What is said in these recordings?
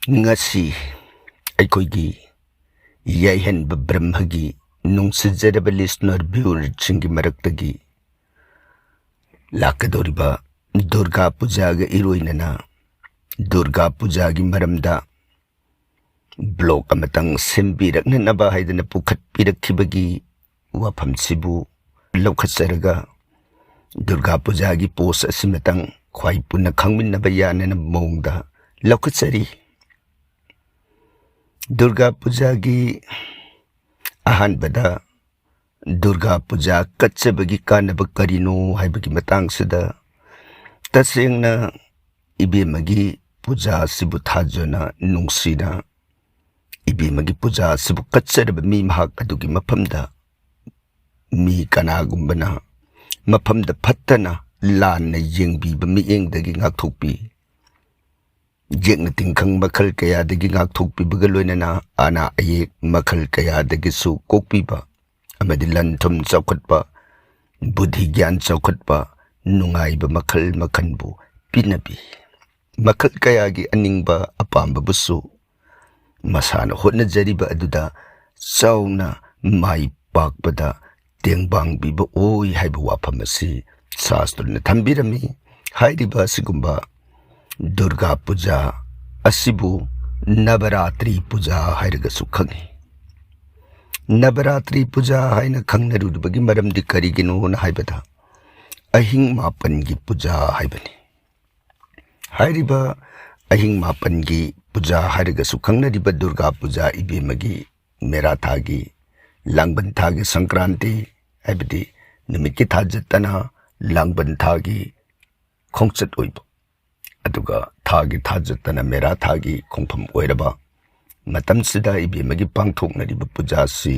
ngasi ꯑꯩꯈꯣꯏꯒꯤ ꯌꯥꯏꯍꯟꯕ ꯕ꯭ꯔꯍ꯭ꯃꯒꯤ ꯅꯨꯡꯁꯤꯖꯔꯕ listener ꯚ꯭ꯌꯨꯔꯁꯤꯡꯒꯤ ꯃꯔꯛꯇꯒꯤ ꯂꯥꯛꯀꯗꯧꯔꯤꯕ ꯗꯨꯔꯒꯥ ꯄꯨꯖꯥꯒ ꯏꯔꯣꯏꯅꯅ ꯗꯨꯔꯒꯥ ꯄꯨꯖꯥꯒꯤ ꯃꯔꯝꯗ ꯕ꯭ꯂꯣꯛ ꯑꯃꯇꯪ ꯁꯦꯝꯕꯤꯔꯛꯅꯅꯕ ꯍꯥꯏꯗꯅ ꯄꯨꯈꯠꯄꯤꯔꯛꯈꯤꯕꯒꯤ ꯋꯥꯐꯝꯁꯤꯕꯨ ꯂꯧꯈꯠꯆꯔꯒ ꯗꯨꯔꯒꯥ ꯄꯨꯖꯥꯒꯤ ꯄꯣꯁ ꯑꯁꯤꯃꯇꯪ ꯈ꯭ꯋꯥꯏ ꯄꯨꯟꯅ ꯈꯪꯃꯤꯟꯅꯕ ꯌꯥꯅꯅ ꯃꯑꯣꯡꯗ ꯂꯧꯈꯠꯆꯔꯤ꯫ दुर्गा पूजा की अहानबदा दुर्गा पूजा कच्चबगी कानब करिनो हाइबगी मतांगसदा तसेंगना इबेमगी पूजा सिबु थाजना नुंगसिना इबेमगी पूजा सिबु कच्चरब मी महाक अदुगी मफमदा मी कनागुंबना मफमदा फत्तना लानना येंगबीब मिएंगदगी ngaktokpi जेंगना तिंखंग मखल कयादगी ngaktokpibga loinana ana ayek मखल कयादगिसु कोकपीबा अमदि लनथुम चौखटपा बुद्धि ज्ञान चौखटपा नुंगाइबा मखल मखनबु पिनबी मखल कयागी अनिंगबा अपाम्बबुसु मसाना होटनजरिबा अदुदा चाउना माई पाकबदा तेंबांगबीबा ओई हाइबा वाफम असि शास्त्रना थंबिरमी हाइरिबा सिगुंबा दुर्गा पूजा असिबु नवरात्रि पूजा हाइरगसु खंगी। नवरात्रि पूजा हाइना खंगनरुबगी मरमदि करिगिनो ना हाइबदा अहिंग मापन की पूजा हाइबनी हाइरिबा अहिंग मापन की पूजा हाइरगसु खंगनरिबा दुर्गा पूजा इबेमगी मेराथागी लांगबन थागी संक्रांति हाइबदी नुमित थाजतना लांगबन थागी खोंचत ओइबो अदुगा थागी थाजतना मेरा थागी खोंफम ओइरबा मतमसिदा इबेमगी पांगथोकनरिबा पूजासी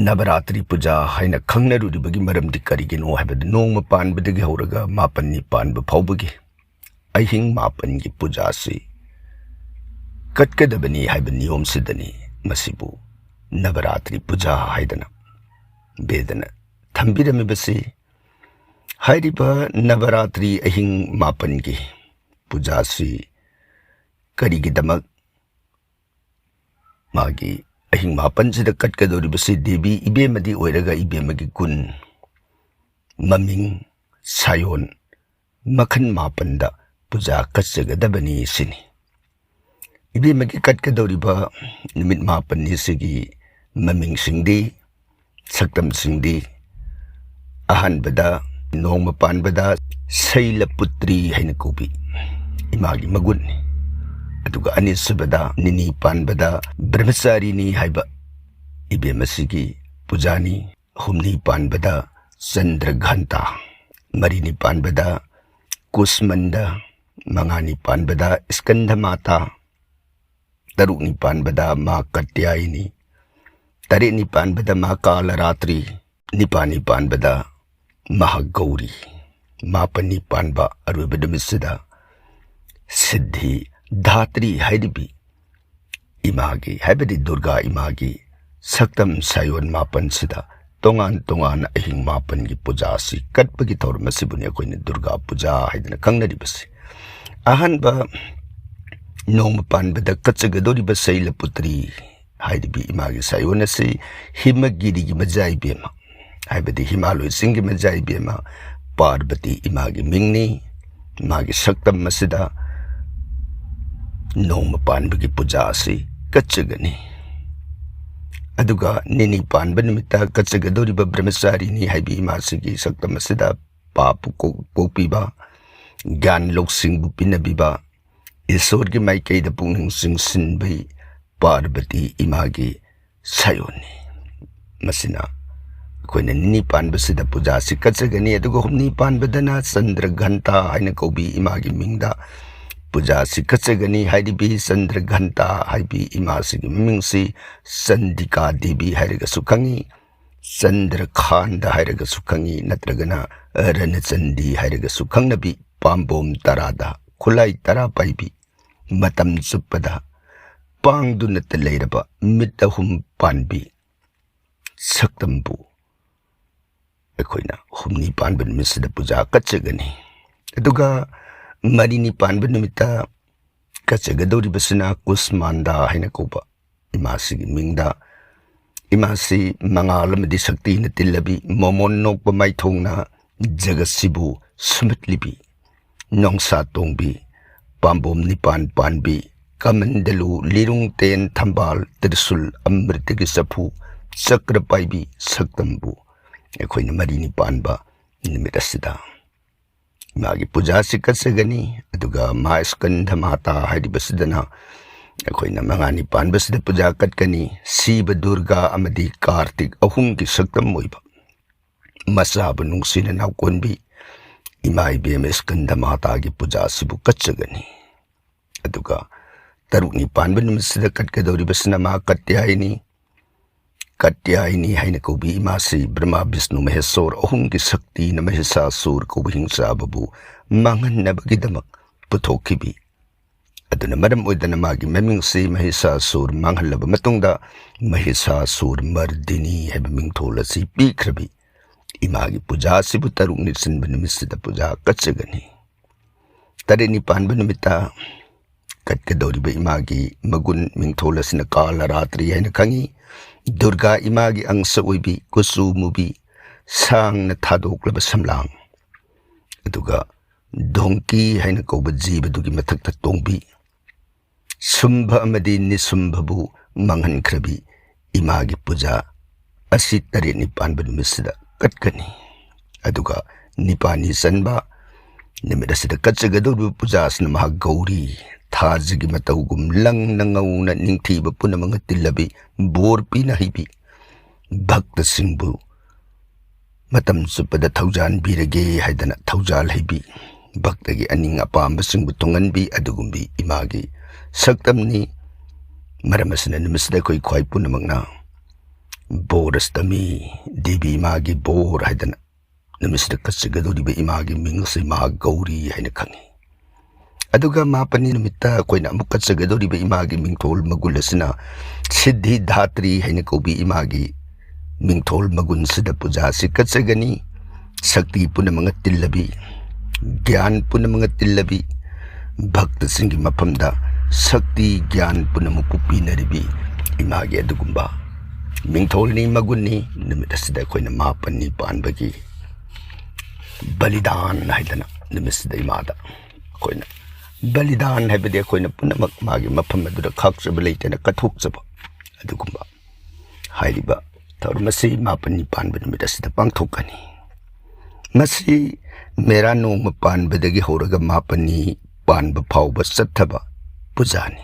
नवरात्रि पूजा हाइना खंगनरुबगी मरमदि करिगिनो हाइबद नोंग पानबदगी हौरगा मापन्नि पानब फाउबगी अहिंग मापनगी पूजासी कटकदबनी हाइब नियम सिदनी मसिबु नवरात्रि पूजा हाइदना बेदना थंबिरमिबसी हाइरिबा नवरात्रि अहिंग मापन की पूजा से करिगिदमक मागी अहिंग मापन से कटकदोरिबसी देवी इबेमदी ओइरगा इबेमगी गुण ममिंग सायोन मखन मापनदा पूजा कच्चगदबनी सिनी इबेमगी कटकदोरिबा निमित मापन सिगी ममिंग सिंगदी सक्तम सिंगदी अहानबदा नोंग पानबदा शैलपुत्री हैन कोबी इमागी मगुन अदुगा अनिसबदा निनी पानबदा ब्रह्मचारिनी हाइबा इबेमसिगी पूजानी हुमनी पानबदा चंद्रघंटा मरीनी पानबदा कुसमंदा मंगानी पानबदा स्कंदमाता तरुनी पानबदा मा कत्यायनी तरेनी पानबदा मा कालरात्रि निपानी पानबदा महागौरी मापनी पानबा अरुबदमिसदा सिद्धि धात्री हाइरिबी इमागी हाइबदी दुर्गा इमागी सक्तम सायोन मापन सिदा तोंगान तोंगान अहिंग मापन की पूजा सी कटपगी तौर मसिबुने कोइने दुर्गा पूजा हाइदना खंगनरिबसी अहनबा नोंग पानबदा कच्चगदोरिबा शैलपुत्री हाइरिबी इमागी सायोन से हिमगिरी की मजाइबेमा हाइबदी हिमालय सिंह मजाई बेमा पार्वती इमागी मिंगनी मागी सक्तम मसिदा नोम पानबगी पूजा से कच्चगनी अदुगा निनी पानब निमित्ता कच्चगदोरिबा ब्रह्मचारिनी हाइबी इमासिगी सक्तम मसिदा पाप कोपीबा ज्ञान लौसिंगबु पिनबीबा ईश्वर की माइकैदा पुंगनिंग सिंसिनबई पार्वती इमागी सायोनी मसिना कोइने निनी पानबसिदा पूजा से कच्चगनी अदुगा हुमनी पानबदना चंद्रघंटा हाइना कौबी इमागी मिंगदा पूजा से कच्चगनी हाइरिबी चंद्रघंटा हाइबी इमासिगी मिंगसी चंडिका देवी हाइरगा सुखंगी चंद्रखांड हाइरगा सुखंगी नत्रगना रणचंडी हाइरगा सुखंगनबी पाम्बोम तरादा खुलाई तरा पाइबी मतम चुप्पदा पांगदुनत लेरबा मिट अहुम पानबी सक्तंबु अखोइना हुमनी पानब निमित्त पूजा कच्चगनी अदुगा मरीनी पानब निमित्त ꯀꯠꯆꯒꯗꯧꯔꯤꯕꯁꯤꯅ ꯀꯨꯁꯃꯥꯟꯗꯥ ꯍꯥꯏꯅ ꯀꯧꯕ ꯏꯃꯥꯁꯤꯒꯤ ꯃꯤꯡꯗ ꯏꯃꯥꯁꯤ ꯃꯉꯥꯜ ꯑꯃꯗꯤ ꯁꯛꯇꯤꯅ ꯇꯤꯜꯂꯕꯤ ꯃꯣꯃꯣꯟ ꯅꯣꯛꯄ ꯃꯥꯏꯊꯣꯡꯅ ꯖꯒꯠꯁꯤꯕꯨ ꯁꯨꯝꯍꯠꯂꯤꯕꯤ ꯅꯣꯡꯁꯥ ꯇꯣꯡꯕꯤ ꯄꯥꯝꯕꯣꯝ ꯅꯤꯄꯥꯟ ꯄꯥꯟꯕꯤ ꯀꯃꯟꯗꯂꯨ ꯂꯤꯔꯨꯡ ꯇꯦꯟ ꯊꯝꯕꯥꯜ ꯇ꯭ꯔꯤꯁꯨꯜ ꯑꯃ꯭ꯔꯤꯇꯒꯤ ꯆꯐꯨ ꯆꯀ꯭ꯔ ꯄꯥꯏꯕꯤ ꯁꯛꯇꯝꯕꯨ ꯑꯩꯈꯣꯏꯅ ꯃꯔꯤꯅꯤ ꯄꯥꯟꯕ ꯅꯨꯃꯤꯠ ꯑꯁꯤꯗ ꯏꯃꯥꯒꯤ ꯄꯨꯖꯥꯁꯤ ꯀꯠꯆꯒꯅꯤ ꯑꯗꯨꯒ ꯃꯥ ꯁ꯭ꯀꯟꯙ ꯃꯥꯇꯥ ꯍꯥꯏꯔꯤꯕꯁꯤꯗꯅ ꯑꯩꯈꯣꯏꯅ ꯃꯉꯥꯅꯤ ꯄꯥꯟꯕꯁꯤꯗ ꯄꯨꯖꯥ ꯀꯠꯀꯅꯤ ꯁꯤꯕ ꯗꯨꯔꯒꯥ ꯑꯃꯗꯤ ꯀꯥꯔꯇꯤꯛ ꯑꯍꯨꯝꯒꯤ ꯁꯛꯇꯝ ꯑꯣꯏꯕ ꯃꯆꯥꯕꯨ ꯅꯨꯡꯁꯤꯅ ꯅꯥꯎꯀꯣꯟꯕꯤ ꯏꯃꯥ ꯏꯕꯦꯝ ꯁ꯭ꯀꯟꯙ ꯃꯥꯇꯥꯒꯤ ꯄꯨꯖꯥꯁꯤꯕꯨ ꯀꯠꯆꯒꯅꯤ ꯑꯗꯨꯒ ꯇꯔꯨꯛꯅꯤ ꯄꯥꯟꯕ ꯅꯨꯃꯤꯠꯁꯤꯗ ꯀꯠꯀꯗꯧꯔꯤꯕꯁꯤꯅ ꯃꯥ ꯀꯠꯇ꯭ꯌꯥꯏꯅꯤ ꯀꯠꯇ꯭ꯌꯥꯏꯅꯤ ꯍꯥꯏꯅ ꯀꯧꯕꯤ ꯏꯃꯥꯁꯤ ꯕ꯭ꯔꯍ꯭ꯃꯥ ꯕꯤꯁꯅꯨ ꯃꯍꯦꯁꯣꯔ ꯑꯍꯨꯝꯒꯤ ꯁꯛꯇꯤꯅ ꯃꯍꯤꯁꯥꯁꯨꯔ ꯀꯧꯕ ꯍꯤꯡꯆꯥꯕꯕꯨ ꯃꯥꯡꯍꯟꯅꯕꯒꯤꯗꯃꯛ ꯄꯨꯊꯣꯛꯈꯤꯕꯤ ꯑꯗꯨꯅ ꯃꯔꯝ ꯑꯣꯏꯗꯅ ꯃꯥꯒꯤ ꯃꯃꯤꯡꯁꯤ ꯃꯍꯤꯁꯥꯁꯨꯔ ꯃꯥꯡꯍꯜꯂꯕ ꯃꯇꯨꯡꯗ ꯃꯍꯤꯁꯥꯁꯨꯔ ꯃꯔꯗꯤꯅꯤ ꯍꯥꯏꯕ ꯃꯤꯡꯊꯣꯜ ꯑꯁꯤ ꯄꯤꯈ꯭ꯔꯕꯤ ꯏꯃꯥꯒꯤ ꯄꯨꯖꯥ ꯑꯁꯤꯕꯨ ꯇꯔꯨꯛꯅꯤ ꯆꯟꯕ ꯅꯨꯃꯤꯠꯁꯤꯗ ꯄꯨꯖꯥ ꯀꯠꯆꯒꯅꯤ ꯇꯔꯦꯠꯅꯤ ꯄꯥꯟꯕ ꯅꯨꯃꯤꯠꯇ ꯀꯠꯀꯗꯧꯔꯤꯕ ꯏꯃꯥꯒꯤ ꯃꯒꯨꯟ ꯃꯤꯡꯊꯣꯜ ꯑꯁꯤꯅ ꯀꯥꯂꯔꯥꯇ꯭ꯔꯤ ꯍꯥꯏꯅ ꯈꯪꯉꯤ ꯗꯨꯔꯒꯥ ꯏꯃꯥꯒꯤ ꯑꯪꯁ ꯑꯣꯏꯕꯤ ꯀꯨꯆꯨ ꯃꯨꯕꯤ ꯁꯥꯡꯅ ꯊꯥꯗꯣꯛꯂꯕ ꯁꯝꯂꯥꯡ ꯑꯗꯨꯒ ꯙꯣꯡꯀꯤ ꯍꯥꯏꯅ ꯀꯧꯕ ꯖꯤꯕꯗꯨꯒꯤ ꯃꯊꯛꯇ ꯇꯣꯡꯕꯤ ꯁꯨꯝꯚ ꯑꯃꯗꯤ ꯅꯤꯁꯨꯝꯚꯕꯨ ꯃꯥꯡꯍꯟꯈ꯭ꯔꯕꯤ ꯏꯃꯥꯒꯤ ꯄꯨꯖꯥ ꯑꯁꯤ ꯇꯔꯦꯠꯅꯤ ꯄꯥꯟꯕ ꯅꯨꯃꯤꯠꯁꯤꯗ ꯀꯠꯀꯅꯤ ꯑꯗꯨꯒ ꯅꯤꯄꯥꯜꯅꯤ ꯆꯟꯕ ꯅꯨꯃꯤꯠ ꯑꯁꯤꯗ ꯀꯠꯆꯒꯗꯧꯔꯤꯕ ꯄꯨꯖꯥꯁꯤꯅ ꯃꯍꯥꯛ ꯒꯧꯔꯤ ꯊꯥꯖꯒꯤ ꯃꯇꯧꯒꯨꯝ ꯂꯪꯅ ꯉꯧꯅ ꯅꯤꯡꯊꯤꯕ ꯄꯨꯝꯅꯃꯛꯅ ꯇꯤꯜꯂꯕꯤ ꯕꯣꯔ ꯄꯤꯅ ꯍꯩꯕꯤ ꯚꯛꯇꯁꯤꯡꯕꯨ ꯃꯇꯝ ꯆꯨꯞꯄꯗ ꯊꯧꯖꯥꯟꯕꯤꯔꯒꯦ ꯍꯥꯏꯗꯅ ꯊꯧꯖꯥꯜ ꯍꯩꯕꯤ ꯚꯛꯇꯒꯤ ꯑꯅꯤꯡ ꯑꯄꯥꯝꯕꯁꯤꯡꯕꯨ ꯊꯨꯡꯍꯟꯕꯤ ꯑꯗꯨꯒꯨꯝꯕꯤ ꯏꯃꯥꯒꯤ ꯁꯛꯇꯝꯅꯤ ꯃꯔꯝ ꯑꯁꯤꯅ ꯅꯨꯃꯤꯠꯁꯤꯗ ꯑꯩꯈꯣꯏ ꯈ꯭ꯋꯥꯏ ꯄꯨꯝꯅꯃꯛꯅ ꯕꯣꯔꯁꯇꯃꯤ ꯗꯦꯕꯤ ꯏꯃꯥꯒꯤ ꯕꯣꯔ ꯍꯥꯏꯗꯅ ꯅꯨꯃꯤꯠꯁꯤꯗ ꯀꯠꯆꯒꯗꯧꯔꯤꯕ ꯏꯃꯥꯒꯤ ꯃꯤꯡ ꯑꯁꯤ ꯃꯍꯥ ꯒꯧꯔꯤ ꯍꯥꯏꯅ ꯈꯪꯉꯤ ꯑꯗꯨꯒ ꯃꯥꯄꯟꯅꯤ ꯅꯨꯃꯤꯠꯇ ꯑꯩꯈꯣꯏꯅ ꯑꯃꯨꯛ ꯀꯠꯆꯒꯗꯧꯔꯤꯕ ꯏꯃꯥꯒꯤ ꯃꯤꯡꯊꯣꯜ ꯃꯒꯨꯟ ꯑꯁꯤꯅ ꯁꯤද්ධꯤꯙꯥꯇ꯭ꯔꯤ ꯍꯥꯏꯅ ꯀꯧꯕꯤ ꯏꯃꯥꯒꯤ ꯃꯤꯡꯊꯣꯜ ꯃꯒꯨꯟꯁꯤꯗ ꯄꯨꯖꯥꯁꯤ ꯀꯠꯆꯒꯅꯤ ꯁꯛꯇꯤ ꯄꯨꯝꯅꯃꯛꯅ ꯇꯤꯜꯂꯕꯤ ꯒ꯭ꯌꯥꯟ ꯄꯨꯝꯅꯃꯛꯅ ꯇꯤꯜꯂꯕꯤ ꯚꯛꯇꯁꯤꯡꯒꯤ ꯃꯐꯝꯗ ꯁꯛꯇꯤ ꯒ꯭ꯌꯥꯟ ꯄꯨꯝꯅꯃꯛꯄꯨ ꯄꯤꯅꯔꯤꯕꯤ ꯏꯃꯥꯒꯤ ꯑꯗꯨꯒꯨꯝꯕ ꯃꯤꯡꯊꯣꯜꯅꯤ ꯃꯒꯨꯟꯅꯤ ꯅꯨꯃꯤꯠ ꯑꯁꯤꯗ ꯑꯩꯈꯣꯏꯅ ꯃꯥꯄꯟꯅꯤ ꯄꯥꯟꯕꯒꯤ ꯕꯂꯤꯗꯥꯟ ꯍꯥꯏꯗꯅ ꯅꯨꯃꯤꯠꯁꯤꯗ ꯏꯃꯥꯗ ꯑꯩꯈꯣꯏꯅ ꯕꯂꯤꯗꯥꯟ ꯍꯥꯏꯕꯗꯤ ꯑꯩꯈꯣꯏꯅ ꯄꯨꯝꯅꯃꯛ ꯃꯥꯒꯤ ꯃꯐꯝ ꯑꯗꯨꯗ ꯈꯥꯛꯆꯕ ꯂꯩꯇꯅ ꯀꯠꯊꯣꯛꯆꯕ ꯑꯗꯨꯒꯨꯝꯕ ꯍꯥꯏꯔꯤꯕ ꯊꯧꯔꯝ ꯑꯁꯤ ꯃꯥꯄꯟꯅꯤ ꯄꯥꯟꯕ ꯅꯨꯃꯤꯠ ꯑꯁꯤꯗ ꯄꯥꯡꯊꯣꯛꯀꯅꯤ ꯃꯁꯤ ꯃꯦꯔꯥ ꯅꯣꯡꯃ ꯄꯥꯟꯕꯗꯒꯤ ꯍꯧꯔꯒ ꯃꯥꯄꯟꯅꯤ ꯄꯥꯟꯕ ꯐꯥꯎꯕ ꯆꯠꯊꯕ ꯄꯨꯖꯥꯅꯤ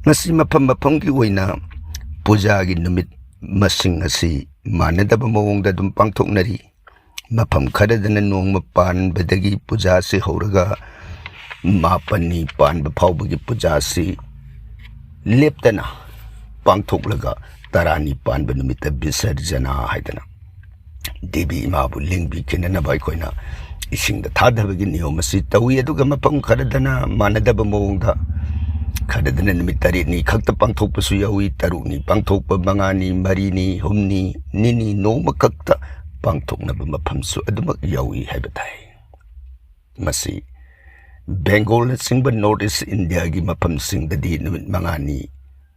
ꯃꯁꯤ ꯃꯐꯝ ꯃꯐꯝꯒꯤ ꯑꯣꯏꯅ ꯄꯨꯖꯥꯒꯤ ꯅꯨꯃꯤꯠ ꯃꯁꯤꯡ ꯑꯁꯤ ꯃꯥꯟꯅꯗꯕ ꯃꯑꯣꯡꯗ ꯑꯗꯨꯝ ꯄꯥꯡꯊꯣꯛꯅꯔꯤ ꯃꯐꯝ ꯈꯔꯗꯅ ꯅꯣꯡꯃ ꯄꯥꯟꯕꯗꯒꯤ ꯄꯨꯖꯥꯁꯤ ꯍꯧꯔꯒ ꯃꯥꯄꯟꯅꯤ ꯄꯥꯟꯕ ꯐꯥꯎꯕꯒꯤ ꯄꯨꯖꯥꯁꯤ ꯂꯦꯞꯇꯅ ꯄꯥꯡꯊꯣꯛꯂꯒ ꯇꯔꯥꯅꯤ ꯄꯥꯟꯕ ꯅꯨꯃꯤꯠꯇ ꯕꯤꯁꯔꯖꯅꯥ ꯍꯥꯏꯗꯅ ꯗꯦꯕꯤ ꯏꯃꯥꯕꯨ ꯂꯦꯡꯕꯤꯈꯤꯅꯅꯕ ꯑꯩꯈꯣꯏꯅ ꯏꯁꯤꯡꯗ ꯊꯥꯗꯕꯒꯤ ꯅꯤꯌꯣꯝ ꯑꯁꯤ ꯇꯧꯏ ꯑꯗꯨꯒ ꯃꯐꯝ ꯈꯔꯗꯅ ꯃꯥꯟꯅꯗꯕ ꯃꯑꯣꯡꯗ ꯈꯔꯗꯅ ꯅꯨꯃꯤꯠ ꯇꯔꯦꯠꯅꯤ ꯈꯛꯇ ꯄꯥꯡꯊꯣꯛꯄꯁꯨ ꯌꯥꯎꯏ ꯇꯔꯨꯛꯅꯤ ꯄꯥꯡꯊꯣꯛꯄ ꯃꯉꯥꯅꯤ ꯃꯔꯤꯅꯤ ꯍꯨꯝꯅꯤ ꯅꯤꯅꯤ ꯅꯣꯡꯃ ꯈꯛꯇ ꯄꯥꯡꯊꯣꯛꯅꯕ ꯃꯐꯝꯁꯨ ꯑꯗꯨꯃꯛ ꯌꯥꯎꯏ ꯍꯥꯏꯕ ꯇꯥꯏ ꯃꯁꯤ ꯕꯦꯡꯒꯣꯜꯅꯆꯤꯡꯕ ꯅꯣꯔꯠ ꯏꯁ ꯏꯟꯗꯤꯌꯥꯒꯤ ꯃꯐꯝꯁꯤꯡꯗꯗꯤ ꯅꯨꯃꯤꯠ ꯃꯉꯥꯅꯤ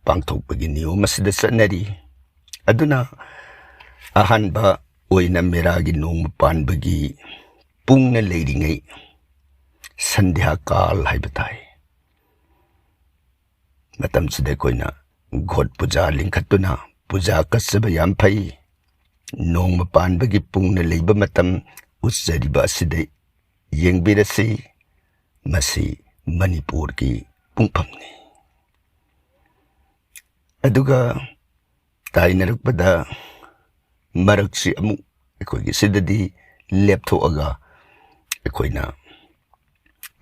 ꯄꯥꯡꯊꯣꯛꯄꯒꯤ ꯅꯤꯌꯣꯝ ꯑꯁꯤꯗ ꯆꯠꯅꯔꯤ ꯑꯗꯨꯅ ꯑꯍꯥꯟꯕ ꯑꯣꯏꯅ ꯃꯦꯔꯥꯒꯤ ꯅꯣꯡꯃ ꯄꯥꯟꯕꯒꯤ ꯄꯨꯡꯅ ꯂꯩꯔꯤꯉꯩ ꯁꯟꯙ꯭ꯌꯥ ꯀꯥꯜ ꯍꯥꯏꯕ ꯇꯥꯏ ꯃꯇꯝꯁꯤꯗ ꯑꯩꯈꯣꯏꯅ ꯘꯣꯠ ꯄꯨꯖꯥ ꯂꯤꯡꯈꯠꯇꯨꯅ ꯄꯨꯖꯥ ꯀꯠꯆꯕ ꯌꯥꯝ ꯐꯩ ꯅꯣꯡꯃ ꯄꯥꯟꯕꯒꯤ ꯄꯨꯡꯅ ꯂꯩꯕ ꯃꯇꯝ ꯎꯠꯆꯔꯤꯕ ꯑꯁꯤꯗ ꯌꯦꯡꯕꯤꯔꯁꯤ ꯃꯁꯤ ꯃꯅꯤꯄꯨꯔꯒꯤ ꯄꯨꯡꯐꯝꯅꯤ ꯑꯗꯨꯒ ꯇꯥꯏꯅꯔꯛꯄꯗ ꯃꯔꯛꯁꯤ ꯑꯃꯨꯛ ꯑꯩꯈꯣꯏꯒꯤ ꯁꯤꯗꯗꯤ ꯂꯦꯞꯊꯣꯛꯑꯒ ꯑꯩꯈꯣꯏꯅ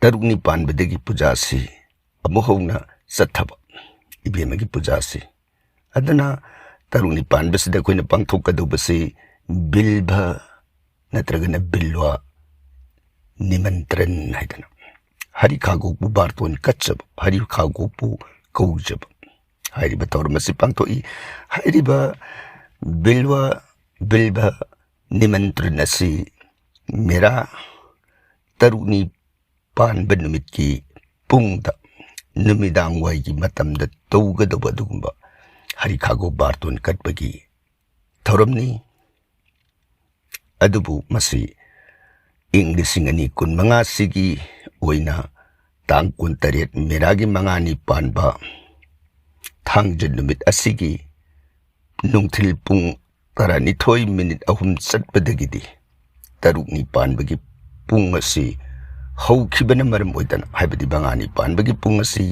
ꯇꯔꯨꯛꯅꯤ ꯄꯥꯟꯕꯗꯒꯤ ꯄꯨꯖꯥꯁꯤ ꯑꯃꯨꯛ ꯍꯧꯅ ꯆꯠꯊꯕ ꯏꯕꯦꯝꯃꯒꯤ ꯄꯨꯖꯥꯁꯤ ꯑꯗꯨꯅ ꯇꯔꯨꯛꯅꯤ ꯄꯥꯟꯕꯁꯤꯗ ꯑꯩꯈꯣꯏꯅ ꯄꯥꯡꯊꯣꯛꯀꯗꯧꯕꯁꯤ ꯕꯤꯜꯚ ꯅꯠꯇ꯭ꯔꯒꯅ ꯕꯤꯜꯋꯥ ꯅꯤꯃꯟꯇ꯭ꯔꯟ ꯍꯥꯏꯗꯅ ꯍꯔꯤꯈꯥꯒꯣꯛꯄꯨ ꯕꯥꯔꯇꯣꯟ ꯀꯠꯆꯕ ꯍꯔꯤꯈꯥꯒꯣꯛꯄꯨ ꯀꯧꯖꯕ ꯍꯥꯏꯔꯤꯕ ꯊꯧꯔꯝ ꯑꯁꯤ ꯄꯥꯡꯊꯣꯛꯏ ꯍꯥꯏꯔꯤꯕ ꯕꯤꯜꯚ ꯅꯤꯃꯟꯇ꯭ꯔꯟ ꯑꯁꯤ ꯃꯦꯔꯥ ꯇꯔꯨꯛꯅꯤ ꯄꯥꯟꯕ ꯅꯨꯃꯤꯠꯀꯤ ꯄꯨꯡꯗ नुमिदांग वाइगी मतमदा तौगदब अदुगुंबा हरिखागो बारतोन कटबगी थौरमनी अदुबु मसी ꯏꯪ 2025 ꯁꯤꯒꯤ ꯑꯣꯏꯅ ꯇꯥꯡ 23 ꯃꯦꯔꯥꯒꯤ 5ꯅꯤ ꯄꯥꯟꯕ ꯊꯥꯡꯖ ꯅꯨꯃꯤꯠ ꯑꯁꯤꯒꯤ ꯅꯨꯡꯊꯤꯜ ꯄꯨꯡ 12:03 ꯆꯠꯄꯗꯒꯤꯗꯤ 6ꯅꯤ ꯄꯥꯟꯕꯒꯤ ꯄꯨꯡ ꯑꯁꯤ ꯍꯧꯈꯤꯕꯅ ꯃꯔꯝ ꯑꯣꯏꯗꯅ ꯍꯥꯏꯕꯗꯤ 5ꯅꯤ ꯄꯥꯟꯕꯒꯤ ꯄꯨꯡ ꯑꯁꯤ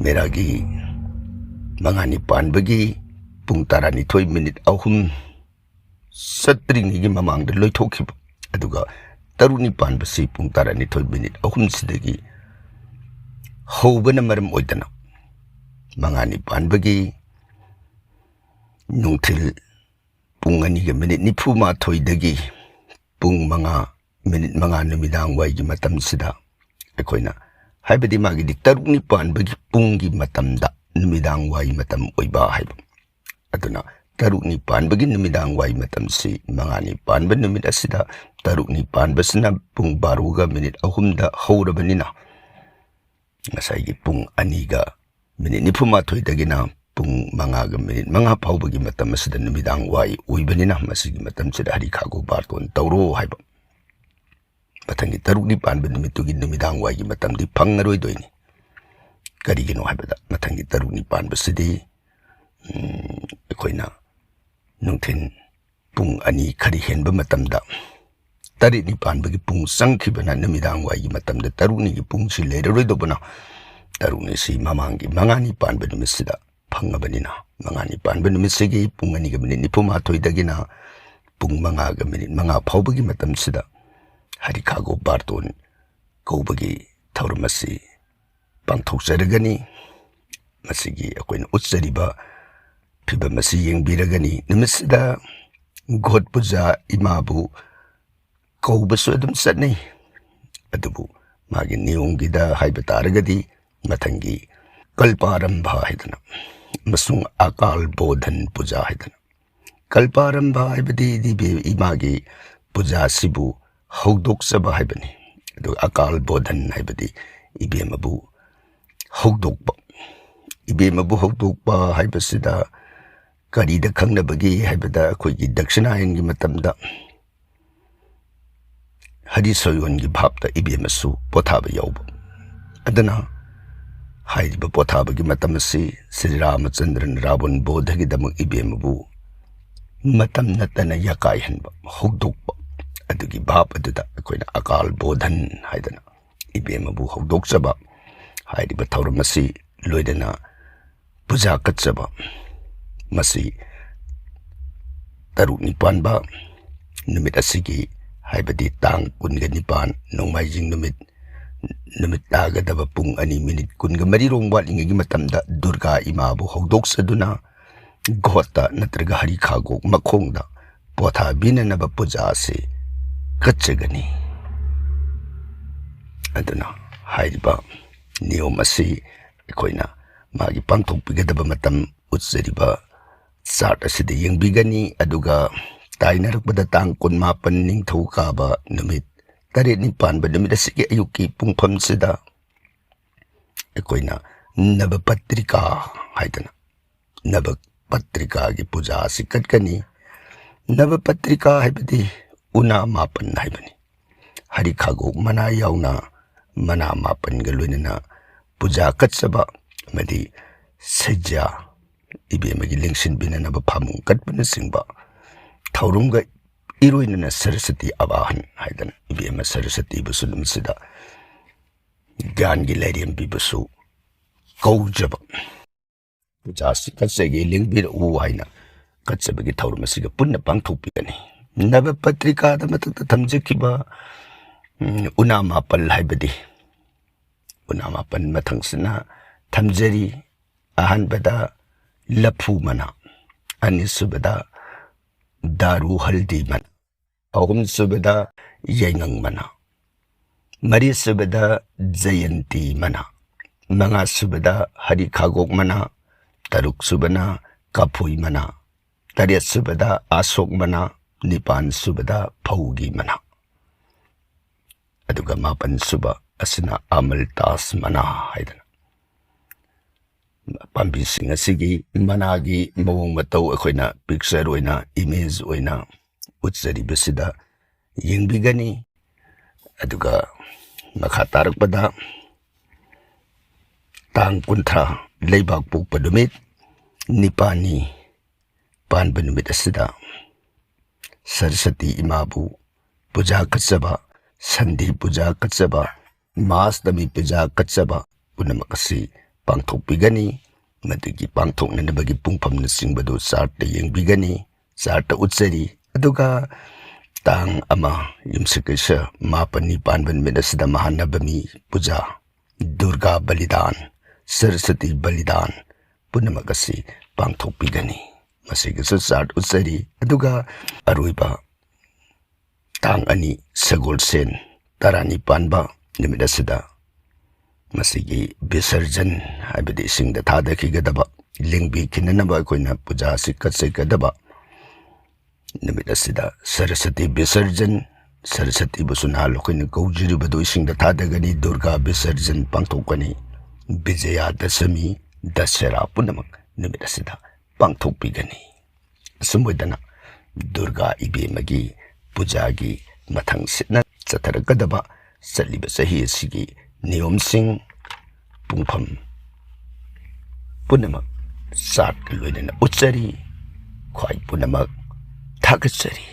ꯃꯦꯔꯥꯒꯤ 5ꯅꯤ ꯄꯥꯟꯕꯒꯤ ꯄꯨꯡ 12:03 ꯁꯠꯇ꯭ꯔꯤꯉꯩꯒꯤ ꯃꯃꯥꯡꯗ ꯂꯣꯏꯊꯣꯛꯈꯤꯕ ꯑꯗꯨꯒ 6ꯅꯤ ꯄꯥꯟꯕꯁꯤ ꯄꯨꯡ 12:03 ꯁꯤꯗꯒꯤ ꯍꯧꯕꯅ ꯃꯔꯝ ꯑꯣꯏꯗꯅ 5ꯅꯤ ꯄꯥꯟꯕꯒꯤ ꯅꯨꯡꯊꯤꯜ ꯄꯨꯡ 2:40 ꯄꯨꯡ 5:05 ꯅꯨꯃꯤꯗꯥꯡ ꯋꯥꯏꯒꯤ ꯃꯇꯝꯁꯤꯗ ꯑꯩꯈꯣꯏꯅ ꯍꯥꯏꯕꯗꯤ ꯃꯥꯒꯤꯗꯤ 6ꯅꯤ ꯄꯥꯟꯕꯒꯤ ꯄꯨꯡꯒꯤ ꯃꯇꯝꯗ ꯅꯨꯃꯤꯗꯥꯡ ꯋꯥꯏ ꯃꯇꯝ ꯑꯣꯏꯕ ꯍꯥꯏꯕ ꯑꯗꯨꯅ 6ꯅꯤ ꯄꯥꯟꯕꯒꯤ ꯅꯨꯃꯤꯗꯥꯡ ꯋꯥꯏ ꯃꯇꯝꯁꯤ 5ꯅꯤ ꯄꯥꯟꯕ ꯅꯨꯃꯤꯠ ꯑꯁꯤꯗ 6ꯅꯤ ꯄꯥꯟꯕꯁꯤꯅ ꯄꯨꯡ 12:03 ꯍꯧꯔꯕꯅꯤꯅ ꯉꯁꯥꯏꯒꯤ ꯄꯨꯡ 2:40 ꯄꯨꯡ 5:05 ꯐꯥꯎꯕꯒꯤ ꯃꯇꯝ ꯑꯁꯤꯗ ꯅꯨꯃꯤꯗꯥꯡ ꯋꯥꯏ ꯑꯣꯏꯕꯅꯤꯅ ꯃꯁꯤꯒꯤ ꯃꯇꯝꯁꯤꯗ ꯍꯔꯤꯈꯥꯒꯣ ꯕꯥꯔꯇꯣꯟ ꯇꯧꯔꯣ ꯍꯥꯏꯕ ꯃꯊꯪꯒꯤ 6ꯅꯤ ꯄꯥꯟꯕ ꯅꯨꯃꯤꯠꯇꯨꯒꯤ ꯅꯨꯃꯤꯗꯥꯡ ꯋꯥꯏꯒꯤ ꯃꯇꯝꯗꯤ ꯐꯪꯉꯔꯣꯏꯗꯣꯏꯅꯤ ꯀꯔꯤꯒꯤꯅꯣ ꯍꯥꯏꯕꯗ ꯃꯊꯪꯒꯤ 6ꯅꯤ ꯄꯥꯟꯕꯁꯤꯗꯤ ꯑꯩꯈꯣꯏꯅ ꯅꯨꯡꯊꯤꯟ ꯄꯨꯡ 2 ꯈꯔ ꯍꯦꯟꯕ ꯃꯇꯝꯗ 8ꯅꯤ ꯄꯥꯟꯕꯒꯤ ꯄꯨꯡ ꯆꯪꯈꯤꯕꯅ ꯅꯨꯃꯤꯗꯥꯡ ꯋꯥꯏꯒꯤ ꯃꯇꯝꯗ 6ꯅꯤꯒꯤ ꯄꯨꯡꯁꯤ ꯂꯩꯔꯔꯣꯏꯗꯧꯕꯅ 6ꯅꯤꯁꯤ ꯃꯃꯥꯡꯒꯤ 5ꯅꯤ ꯄꯥꯟꯕ ꯅꯨꯃꯤꯠꯁꯤꯗ ꯐꯪꯉꯕꯅꯤꯅ 5ꯅꯤ ꯄꯥꯟꯕ ꯅꯨꯃꯤꯠꯁꯤꯒꯤ ꯄꯨꯡ 2:39 ꯄꯨꯡ 5:05 ꯐꯥꯎꯕꯒꯤ ꯃꯇꯝꯁꯤꯗ ꯍꯔꯤꯈꯥꯒꯣ ꯕꯥꯔꯇꯣꯟ ꯀꯧꯕꯒꯤ ꯊꯧꯔꯝ ꯑꯁꯤ ꯄꯥꯡꯊꯣꯛꯆꯔꯒꯅꯤ ꯃꯁꯤꯒꯤ ꯑꯩꯈꯣꯏꯅ ꯎꯠꯆꯔꯤꯕ ꯐꯤꯕꯝ ꯑꯁꯤ ꯌꯦꯡꯕꯤꯔꯒꯅꯤ ꯅꯨꯃꯤꯠꯁꯤꯗ ꯒꯣꯠ ꯄꯨꯖꯥ ꯏꯃꯥꯕꯨ ꯀꯧꯕꯁꯨ ꯑꯗꯨꯝ ꯆꯠꯅꯩ ꯑꯗꯨꯕꯨ ꯃꯥꯒꯤ ꯅꯤꯌꯣꯝꯒꯤꯗ ꯍꯥꯏꯕ ꯇꯥꯔꯒꯗꯤ ꯃꯊꯪꯒꯤ ꯀꯜꯄꯥꯔꯝꯚ ꯍꯥꯏꯗꯅ ꯑꯃꯁꯨꯡ ꯑꯀꯥꯜ ꯕꯣꯙꯟ ꯄꯨꯖꯥ ꯍꯥꯏꯗꯅ ꯀꯜꯄꯥꯔꯝꯚ ꯍꯥꯏꯕꯗꯤ ꯗꯦꯕꯤ ꯏꯃꯥꯒꯤ ꯄꯨꯖꯥꯁꯤꯕꯨ ꯍꯧꯗꯣꯛꯆꯕ ꯍꯥꯏꯕꯅꯤ ꯑꯗꯨꯒ ꯑꯀꯥꯜ ꯕꯣꯙꯟ ꯍꯥꯏꯕꯗꯤ ꯏꯕꯦꯝꯃꯕꯨ ꯍꯧꯗꯣꯛꯄ ꯏꯕꯦꯝꯃꯕꯨ ꯍꯧꯗꯣꯛꯄ ꯍꯥꯏꯕꯁꯤꯗ ꯀꯔꯤꯗ ꯈꯪꯅꯕꯒꯦ ꯍꯥꯏꯕꯗ ꯑꯩꯈꯣꯏꯒꯤ ꯗꯛꯁꯤꯅꯥꯌꯟꯒꯤ ꯃꯇꯝꯗ ꯍꯔꯤꯁꯣꯌꯣꯟꯒꯤ ꯚꯥꯞꯇ ꯏꯕꯦꯝꯃꯁꯨ ꯄꯣꯊꯥꯕ ꯌꯥꯎꯕ ꯑꯗꯨꯅ ꯍꯥꯏꯔꯤꯕ ꯄꯣꯊꯥꯕꯒꯤ ꯃꯇꯝ ꯑꯁꯤ ꯁ꯭ꯔꯤ ꯔꯥꯃꯆꯟꯗ꯭ꯔꯟ ꯔꯥꯕꯣꯟ ꯕꯣꯙꯒꯤꯗꯃꯛ ꯏꯕꯦꯝꯃꯕꯨ ꯃꯇꯝ ꯅꯠꯇꯅ ꯌꯥꯀꯥꯏꯍꯟꯕ ꯍꯧꯗꯣꯛꯄ ꯑꯗꯨꯒꯤ ꯚꯥꯞ ꯑꯗꯨꯗ ꯑꯩꯈꯣꯏꯅ ꯑꯀꯥꯜ ꯕꯣꯙꯟ ꯍꯥꯏꯗꯅ ꯏꯕꯦꯝꯃꯕꯨ ꯍꯧꯗꯣꯛꯆꯕ ꯍꯥꯏꯔꯤꯕ ꯊꯧꯔꯝ ꯑꯁꯤ ꯂꯣꯏꯅꯅ ꯄꯨꯖꯥ ꯀꯠꯆꯕ ꯃꯁꯤ 6ꯅꯤ ꯄꯥꯟꯕ ꯅꯨꯃꯤꯠ ꯑꯁꯤꯒꯤ ꯍꯥꯏꯕꯗꯤ ꯇꯥꯡ 29 ꯅꯣꯡꯃꯥꯏꯖꯤꯡ ꯅꯨꯃꯤꯠ ꯇꯥꯒꯗꯕ ꯄꯨꯡ 2:23 ꯋꯥꯠꯂꯤꯉꯩꯒꯤ ꯃꯇꯝꯗ ꯗꯨꯔꯒꯥ ꯏꯃꯥꯕꯨ ꯍꯧꯗꯣꯛꯆꯗꯨꯅ ꯒꯣꯠꯇ ꯅꯠꯇ꯭ꯔꯒ ꯍꯔꯤꯈꯥꯒꯣ ꯃꯈꯣꯡꯗ ꯄꯣꯊꯥꯕꯤꯅꯅꯕ ꯄꯨꯖꯥ ꯑꯁꯤ ꯀꯠꯆꯒꯅꯤ ꯑꯗꯨꯅ ꯍꯥꯏꯔꯤꯕ ꯅꯤꯌꯣꯝ ꯑꯁꯤ ꯑꯩꯈꯣꯏꯅ ꯃꯥꯒꯤ ꯄꯥꯡꯊꯣꯛꯄꯤꯒꯗꯕ ꯃꯇꯝ ꯎꯠꯆꯔꯤꯕ ꯆꯥꯔꯠ ꯑꯁꯤꯗ ꯌꯦꯡꯕꯤꯒꯅꯤ ꯑꯗꯨꯒ ꯇꯥꯏꯅꯔꯛꯄꯗ ꯇꯥꯡ 19 ꯅꯤꯡꯊꯧꯀꯥꯕ ꯅꯨꯃꯤꯠ 8ꯅꯤ ꯄꯥꯟꯕ ꯅꯨꯃꯤꯠ ꯑꯁꯤꯒꯤ ꯑꯌꯨꯛꯀꯤ ꯄꯨꯡꯐꯝꯁꯤꯗ ꯑꯩꯈꯣꯏꯅ ꯅꯕꯄꯇ꯭ꯔꯤꯀꯥ ꯍꯥꯏꯗꯅ ꯅꯕꯄꯇ꯭ꯔꯤꯀꯥꯒꯤ ꯄꯨꯖꯥ ꯑꯁꯤ ꯀꯠꯀꯅꯤ ꯅꯕꯄꯇ꯭ꯔꯤꯀꯥ ꯍꯥꯏꯕꯗꯤ ꯎꯅꯥ 9 ꯍꯥꯏꯕꯅꯤ ꯍꯔꯤꯈꯥꯒꯣ ꯃꯅꯥ ꯌꯥꯎꯅ ꯃꯅꯥ 9ꯒ ꯂꯣꯏꯅꯅ ꯄꯨꯖꯥ ꯀꯠꯆꯕ ꯑꯃꯗꯤ ꯁꯩꯖ꯭ꯌꯥ ꯏꯕꯦꯝꯃꯒꯤ ꯂꯦꯡꯁꯤꯟꯕꯤꯅꯅꯕ ꯐꯃꯨꯡ ꯀꯠꯄꯅꯆꯤꯡꯕ ꯊꯧꯔꯝꯒ ꯏꯔꯣꯏꯅꯅ ꯁꯔꯁꯇꯤ ꯑꯕꯥꯍꯟ ꯍꯥꯏꯗꯅ ꯏꯕꯦꯝꯃ ꯁꯔꯁꯇꯤꯕꯨꯁꯨ ꯅꯨꯃꯤꯠꯁꯤꯗ ꯒ꯭ꯌꯥꯟꯒꯤ ꯂꯩꯔꯦꯝꯕꯤꯕꯁꯨ ꯀꯧꯖꯕ ꯄꯨꯖꯥꯁꯤ ꯀꯠꯆꯒꯦ ꯂꯦꯡꯕꯤꯔꯛꯎ ꯍꯥꯏꯅ ꯀꯠꯆꯕꯒꯤ ꯊꯧꯔꯝ ꯑꯁꯤꯒ ꯄꯨꯟꯅ ꯄꯥꯡꯊꯣꯛꯄꯤꯒꯅꯤ ꯅꯕꯄꯇ꯭ꯔꯤꯀꯥꯗ ꯃꯊꯛꯇ ꯊꯝꯖꯈꯤꯕ ꯎꯅꯥ 9 ꯍꯥꯏꯕꯗꯤ ꯎꯅꯥ 9 ꯃꯊꯪꯁꯤꯅ ꯊꯝꯖꯔꯤ ꯑꯍꯥꯟꯕꯗ ꯂꯐꯨ ꯃꯅꯥ ꯑꯅꯤꯁꯨꯕꯗ ꯗꯥꯔꯨ ꯍꯜꯗꯤ ꯃꯅꯥ ꯑꯍꯨꯝꯁꯨꯕꯗ ꯌꯥꯏꯉꯪ ꯃꯅꯥ ꯃꯔꯤꯁꯨꯕꯗ ꯖꯌꯟꯇꯤ ꯃꯅꯥ ꯃꯉꯥꯁꯨꯕꯗ ꯍꯔꯤꯈꯥꯒꯣꯛ ꯃꯅꯥ ꯇꯔꯨꯛꯁꯨꯕꯅ ꯀꯐꯣꯏ ꯃꯅꯥ ꯇꯔꯦꯠꯁꯨꯕꯗ ꯑꯁꯣꯛ ꯃꯅꯥ ꯅꯤꯄꯥꯟꯁꯨꯕꯗ ꯐꯧꯒꯤ ꯃꯅꯥ ꯑꯗꯨꯒ 9ꯁꯨꯕ asina amaltas mana haidana pambising asigi managi mawong mataw akoina picture oina image oina utsaribasida yengbigani aduga makha tarakpada tang kuntra leibak pokpa numit nipani panba numit asida Saraswati imabu puja katsaba sandhi puja katsaba masdami puja katsaba punamakasi pangthokpigani madigi pangthoknanabagi pungphamna singbadu charta yengbigani charta utsari aduga tang ama yumsakaisa mapani panban minasida mahanabami puja Durga Balidan Saraswati Balidan punamakasi pangthokpigani masigasu chart utsari aduga aruiba tang ani sagolsen tarani panba nimidasida masigi Visarjan habidi isingda thadakigadaba lingbi kinanaba koina puja sikatsikadaba nimidasida Saraswati Visarjan Saraswati busuna lokoina kaujiribadu isingda thadagani Durga Visarjan pangthokani Vijaya Dasami Dasara punamak nimidasida pangthokpigani sumodana Durga ibemagi pujagi mathang sitna chatharakadaba chaliba sahi asigi niyomsing pungpham punamak sat loinana utsari khwai punamak thakachari